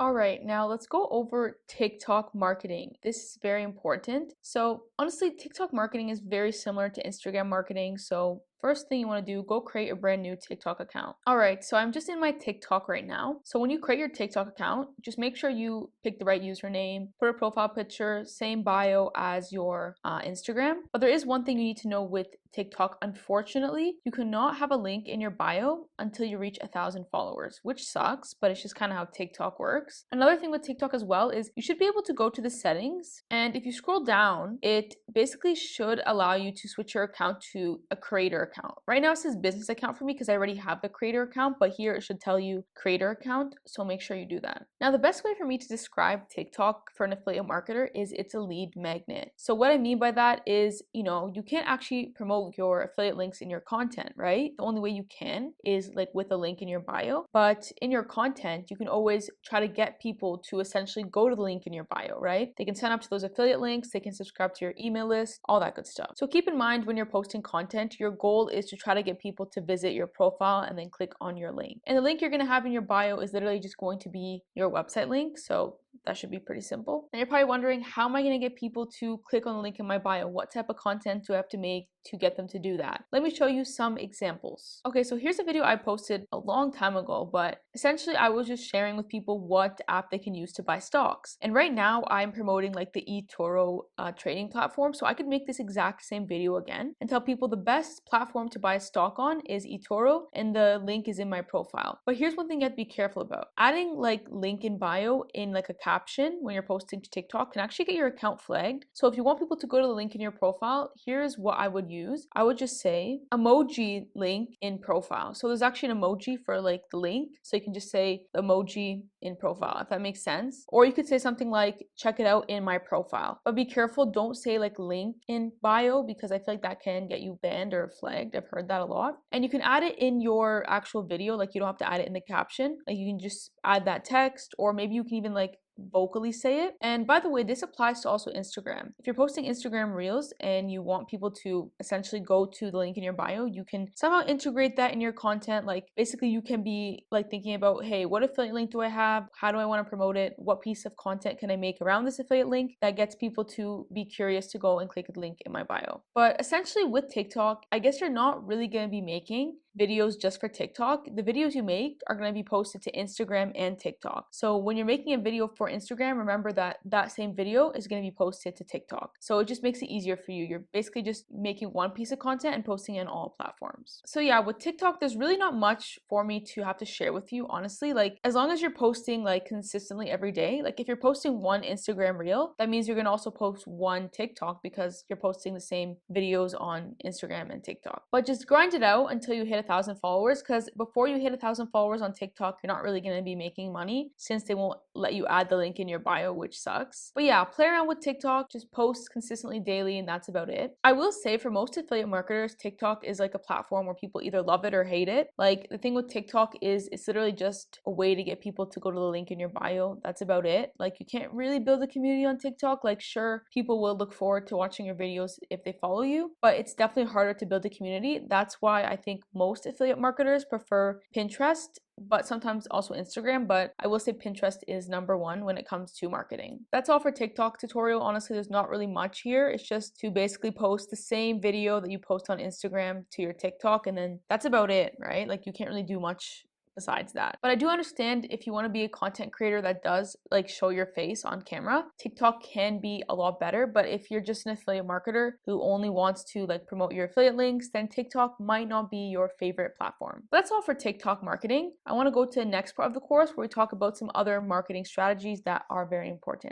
All right, now let's go over TikTok marketing. This is very important. So, honestly, TikTok marketing is very similar to Instagram marketing. So, first thing you want to do, go create a brand new TikTok account. All right, so I'm just in my TikTok right now. So, when you create your TikTok account, just make sure you pick the right username, put a profile picture, same bio as your Instagram. But there is one thing you need to know with TikTok. Unfortunately, you cannot have a link in your bio until you reach 1,000 followers, which sucks, but it's just kind of how TikTok works. Another thing with TikTok as well is you should be able to go to the settings, and if you scroll down, it basically should allow you to switch your account to a creator account. Right now it says business account for me because I already have the creator account, but here it should tell you creator account, so make sure you do that. Now, the best way for me to describe TikTok for an affiliate marketer is it's a lead magnet. So what I mean by that is, you can't actually promote your affiliate links in your content, right? The only way you can is like with a link in your bio, but in your content, you can always try to get people to essentially go to the link in your bio, right? They can sign up to those affiliate links, they can subscribe to your email list, all that good stuff. So keep in mind when you're posting content, your goal is to try to get people to visit your profile and then click on your link. And the link you're going to have in your bio is literally just going to be your website link. So that should be pretty simple. And you're probably wondering, how am I going to get people to click on the link in my bio? What type of content do I have to make to get them to do that? Let me show you some examples. Okay, so here's a video I posted a long time ago, but essentially I was just sharing with people what app they can use to buy stocks. And right now I'm promoting like the eToro trading platform. So I could make this exact same video again and tell people the best platform to buy stock on is eToro, and the link is in my profile. But here's one thing you have to be careful about. Adding like link in bio in like a caption when you're posting to TikTok can actually get your account flagged. So if you want people to go to the link in your profile, here's what I would use. I would just say emoji link in profile. So there's actually an emoji for like the link. So you can just say emoji in profile, if that makes sense. Or you could say something like check it out in my profile. But be careful, don't say like link in bio because I feel like that can get you banned or flagged. I've heard that a lot. And you can add it in your actual video. Like you don't have to add it in the caption. Like you can just add that text, or maybe you can even like vocally say it. And by the way, this applies to also Instagram. If you're posting Instagram reels and you want people to essentially go to the link in your bio, you can somehow integrate that in your content. Like basically you can be like thinking about, hey, what affiliate link do I have? How do I want to promote it? What piece of content can I make around this affiliate link that gets people to be curious to go and click the link in my bio? But essentially with TikTok, I guess you're not really going to be making videos just for TikTok. The videos you make are going to be posted to Instagram and TikTok. So when you're making a video for Instagram, remember that that same video is going to be posted to TikTok. So it just makes it easier for you. You're basically just making one piece of content and posting it on all platforms. So yeah, with TikTok, there's really not much for me to have to share with you, honestly. Like as long as you're posting like consistently every day, like if you're posting one Instagram reel, that means you're going to also post one TikTok because you're posting the same videos on Instagram and TikTok. But just grind it out until you hit 1,000 followers, because before you hit 1,000 followers on TikTok, you're not really going to be making money since they won't let you add the link in your bio, which sucks. But yeah, play around with TikTok, just post consistently daily, and that's about it. I will say for most affiliate marketers, TikTok is like a platform where people either love it or hate it. Like the thing with TikTok is it's literally just a way to get people to go to the link in your bio. That's about it. Like you can't really build a community on TikTok. Like sure, people will look forward to watching your videos if they follow you, but it's definitely harder to build a community. That's why I think most affiliate marketers prefer Pinterest, but sometimes also Instagram. But I will say Pinterest is number one when it comes to marketing. That's all for TikTok tutorial. Honestly, there's not really much here. It's just to basically post the same video that you post on Instagram to your TikTok, and then that's about it, right? Like you can't really do much besides that. But I do understand if you want to be a content creator that does like show your face on camera, TikTok can be a lot better. But if you're just an affiliate marketer who only wants to like promote your affiliate links, then TikTok might not be your favorite platform. But that's all for TikTok marketing. I want to go to the next part of the course where we talk about some other marketing strategies that are very important.